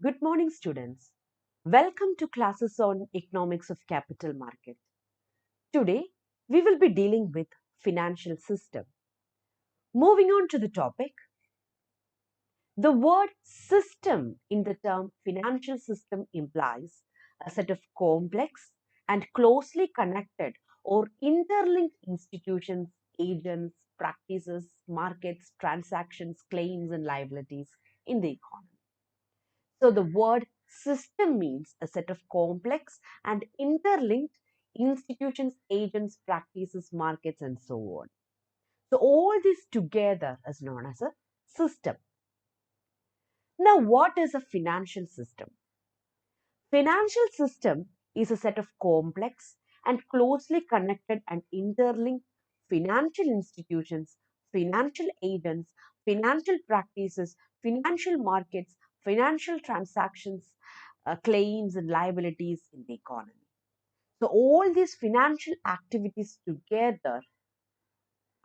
Good morning, students. Welcome to classes on economics of capital market. Today, we will be dealing with financial system. Moving on to the topic, the word system in the term financial system implies a set of complex and closely connected or interlinked institutions, agents, practices, markets, transactions, claims, and liabilities in the economy. So the word system means a set of complex and interlinked institutions, agents, practices, markets, and so on. So all this together is known as a system. Now, what is a financial system? Financial system is a set of complex and closely connected and interlinked financial institutions, financial agents, financial practices, financial markets, financial transactions, claims and liabilities in the economy. So all these financial activities together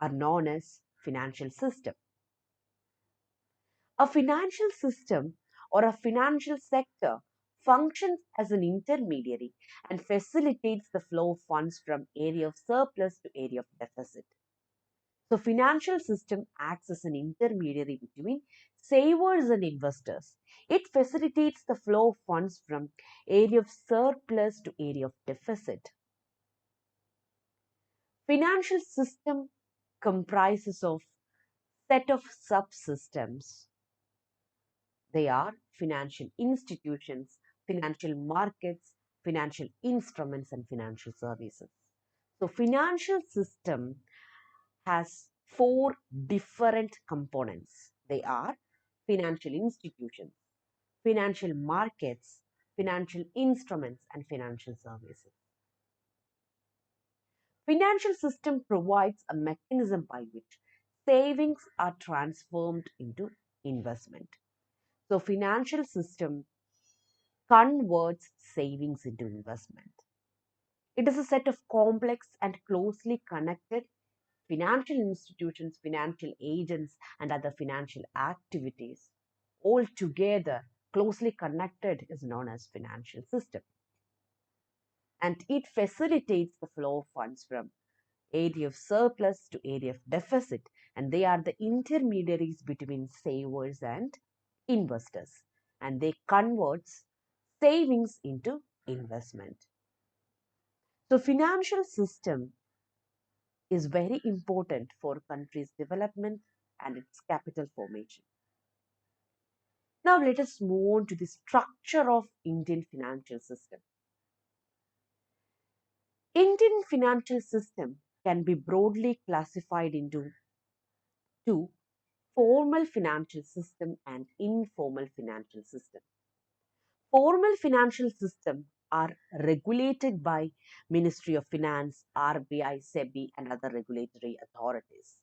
are known as financial system. A financial system or a financial sector functions as an intermediary and facilitates the flow of funds from area of surplus to area of deficit. So financial system acts as an intermediary between savers and investors. It facilitates the flow of funds from area of surplus to area of deficit. Financial system comprises of set of subsystems. They are financial institutions, financial markets, financial instruments, and financial services. So financial system has four different components. They are financial institutions, financial markets, financial instruments, and financial services. Financial system provides a mechanism by which savings are transformed into investment. So financial system converts savings into investment. It is a set of complex and closely connected financial institutions, financial agents, and other financial activities. All together, closely connected is known as financial system. And it facilitates the flow of funds from area of surplus to area of deficit, and they are the intermediaries between savers and investors, and they converts savings into investment. So financial system is very important for country's development and its capital formation. Now let us move on to the structure of Indian financial system. Indian financial system can be broadly classified into two: formal financial system and informal financial system. Formal financial system are regulated by Ministry of Finance, RBI, SEBI, and other regulatory authorities.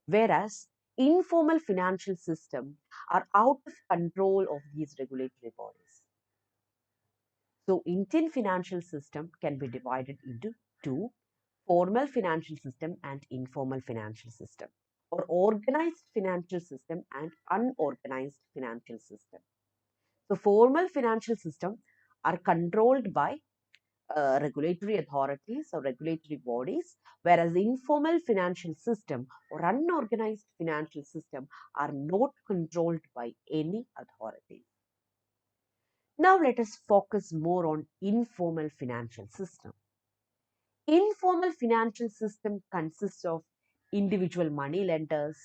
Whereas informal financial system are out of control of these regulatory bodies. So Indian financial system can be divided into two: formal financial system and informal financial system, or organized financial system and unorganized financial system. So formal financial system are controlled by regulatory authorities or regulatory bodies, whereas informal financial system or unorganized financial system are not controlled by any authority. Now let us focus more on informal financial system. Informal financial system consists of individual money lenders,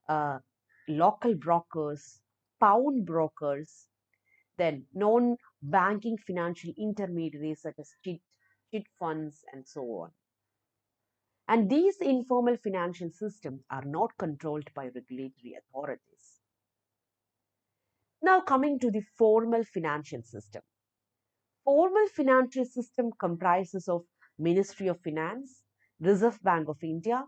uh, local brokers, pound brokers, then non-banking financial intermediaries such as chit funds and so on. And these informal financial systems are not controlled by regulatory authorities. Now coming to the formal financial system. Formal financial system comprises of Ministry of Finance, Reserve Bank of India,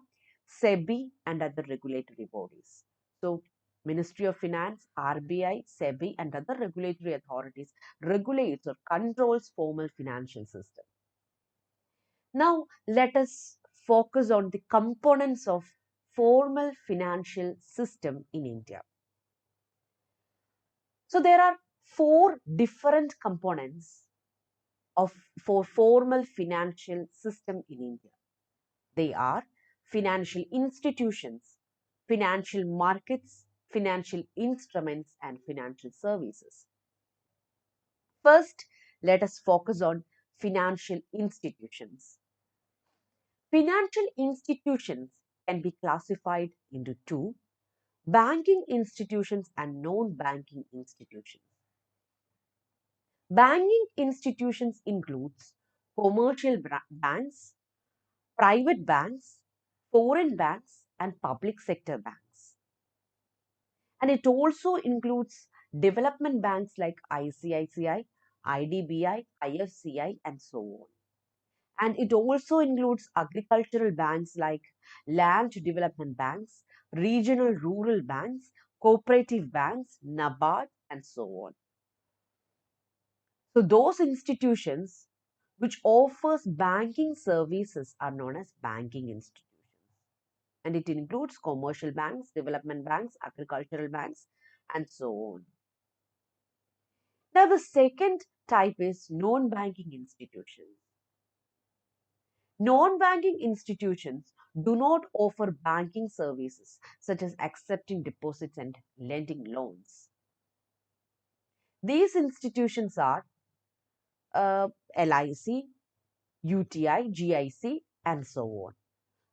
SEBI, and other regulatory bodies. So Ministry of Finance, RBI, SEBI, and other regulatory authorities regulates or controls formal financial system. Now let us focus on the components of formal financial system in India. So there are four different components of for formal financial system in India. They are financial institutions, financial markets, financial instruments, and financial services. First, let us focus on financial institutions. Financial institutions can be classified into two: banking institutions and non banking institutions. Banking institutions includes commercial banks, private banks, foreign banks, and public sector banks. And it also includes development banks like ICICI, IDBI, IFCI, and so on. And it also includes agricultural banks like land development banks, regional rural banks, cooperative banks, NABARD, and so on. So those institutions which offers banking services are known as banking institutions. And it includes commercial banks, development banks, agricultural banks, and so on. Now the second type is non-banking institutions. Non-banking institutions do not offer banking services such as accepting deposits and lending loans. These institutions are LIC, UTI, GIC, and so on.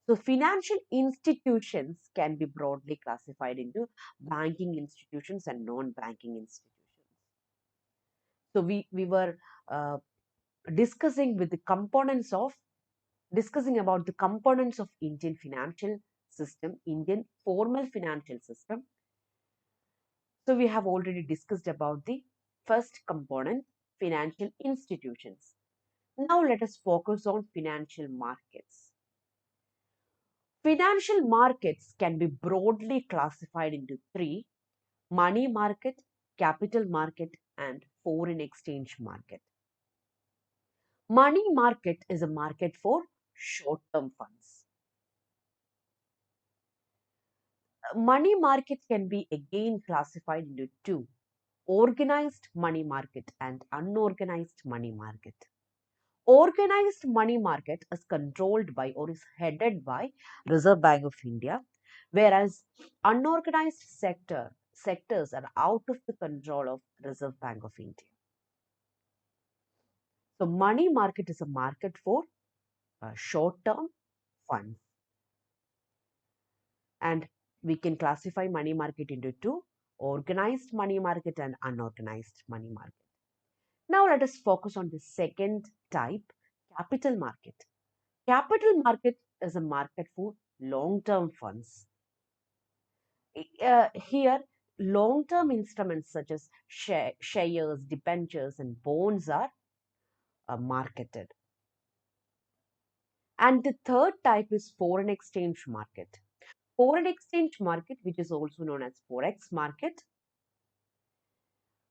So, financial institutions can be broadly classified into banking institutions and non banking institutions. So, we were uh, discussing with the components of discussing about the components of Indian financial system, Indian formal financial system. So we have already discussed about the first component, financial institutions. Now let us focus on financial markets. Financial markets can be broadly classified into three: money market, capital market, and foreign exchange market. Money market is a market for short term funds. Money market can be again classified into two: organized money market and unorganized money market. Organized money market is controlled by or is headed by Reserve Bank of India, whereas unorganized sectors are out of the control of Reserve Bank of India. So money market is a market for short-term funds, and we can classify money market into two: organized money market and unorganized money market. Now let us focus on the second type, capital market. Capital market is a market for long-term funds. Here, long-term instruments such as shares, debentures, and bonds are marketed. And the third type is foreign exchange market. Foreign exchange market, which is also known as forex market,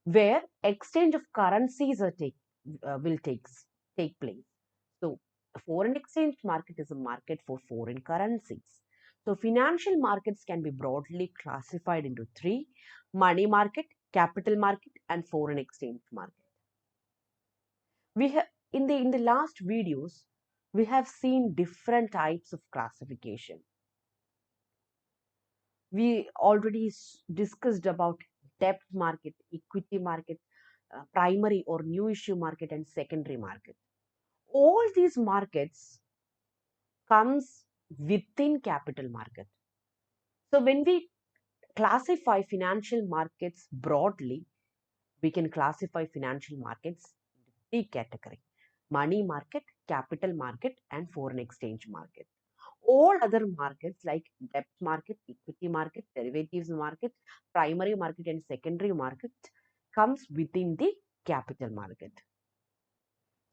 where exchange of currencies will take place. So, a foreign exchange market is a market for foreign currencies. So, financial markets can be broadly classified into three: money market, capital market, and foreign exchange market. We have in the last videos we have seen different types of classification. We already discussed about debt market, equity market, primary or new issue market, and secondary market. All these markets comes within capital market. So when we classify financial markets broadly, we can classify financial markets into three categories: money market, capital market, and foreign exchange market. All other markets like debt market, equity market, derivatives market, primary market, and secondary market comes within the capital market.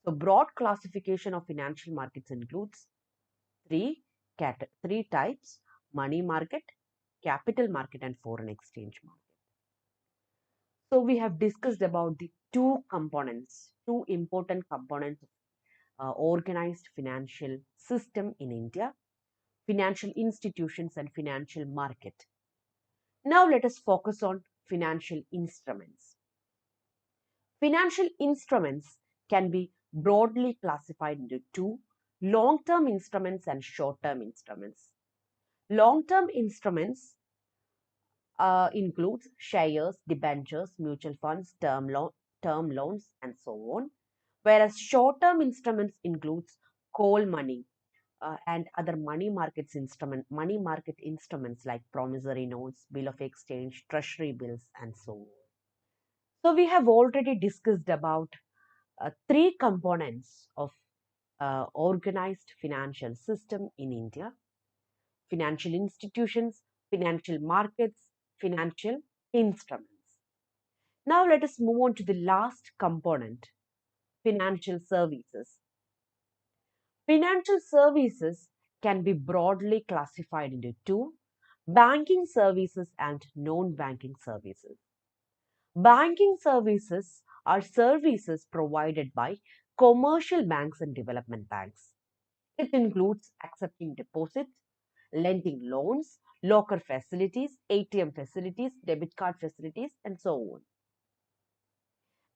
So broad classification of financial markets includes three three types: money market, capital market, and foreign exchange market. So we have discussed about the two important components of organized financial system in India: financial institutions and financial market. Now let us focus on financial instruments. Financial instruments can be broadly classified into two: long-term instruments and short-term instruments. Long-term instruments includes shares, debentures, mutual funds, term loans, and so on. Whereas short-term instruments includes coal money and other money market instruments like promissory notes, bill of exchange, treasury bills, and so on. So we have already discussed about three components of organized financial system in India: financial institutions, financial markets, financial instruments. Now let us move on to the last component: financial services. Financial services can be broadly classified into two: banking services and non-banking services. Banking services are services provided by commercial banks and development banks. It includes accepting deposits, lending loans, locker facilities, ATM facilities, debit card facilities, and so on.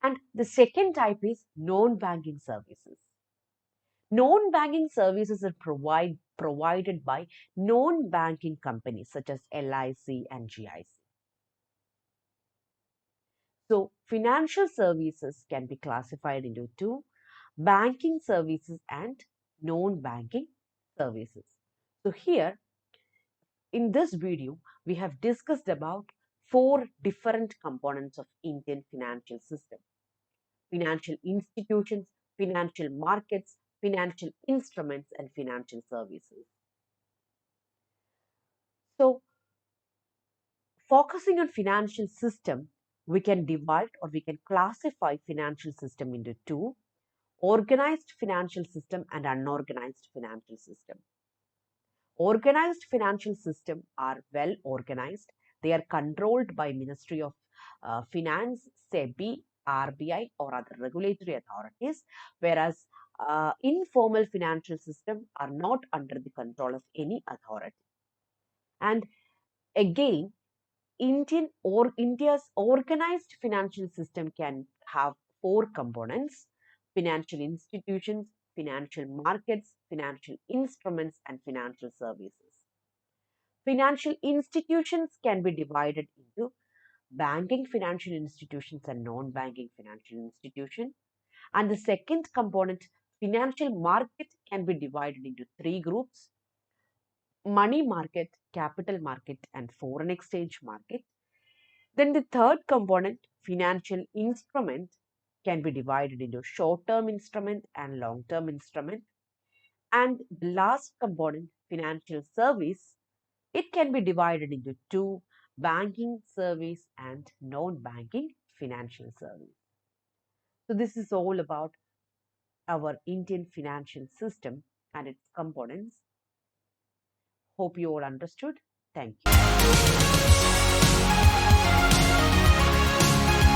And the second type is non-banking services. Non-banking services are provided by non-banking companies such as LIC and GIC. So, financial services can be classified into two: banking services and non-banking services. So, here in this video, we have discussed about four different components of Indian financial system: financial institutions, financial markets, financial instruments, and financial services. So, focusing on financial system, we can divide or we can classify financial system into two: organized financial system and unorganized financial system. Organized financial system are well organized. They are controlled by Ministry of Finance, SEBI, RBI, or other regulatory authorities, whereas informal financial system are not under the control of any authority. And again, India's organized financial system can have four components: financial institutions, financial markets, financial instruments, and financial services. Financial institutions can be divided into banking financial institutions and non-banking financial institutions. And the second component, financial market, can be divided into three groups: money market, capital market, and foreign exchange market. Then the third component, financial instrument, can be divided into short-term instrument and long-term instrument. And the last component, financial service, it can be divided into two: banking service and non-banking financial service. So this is all about our Indian financial system and its components. Hope you all understood. Thank you.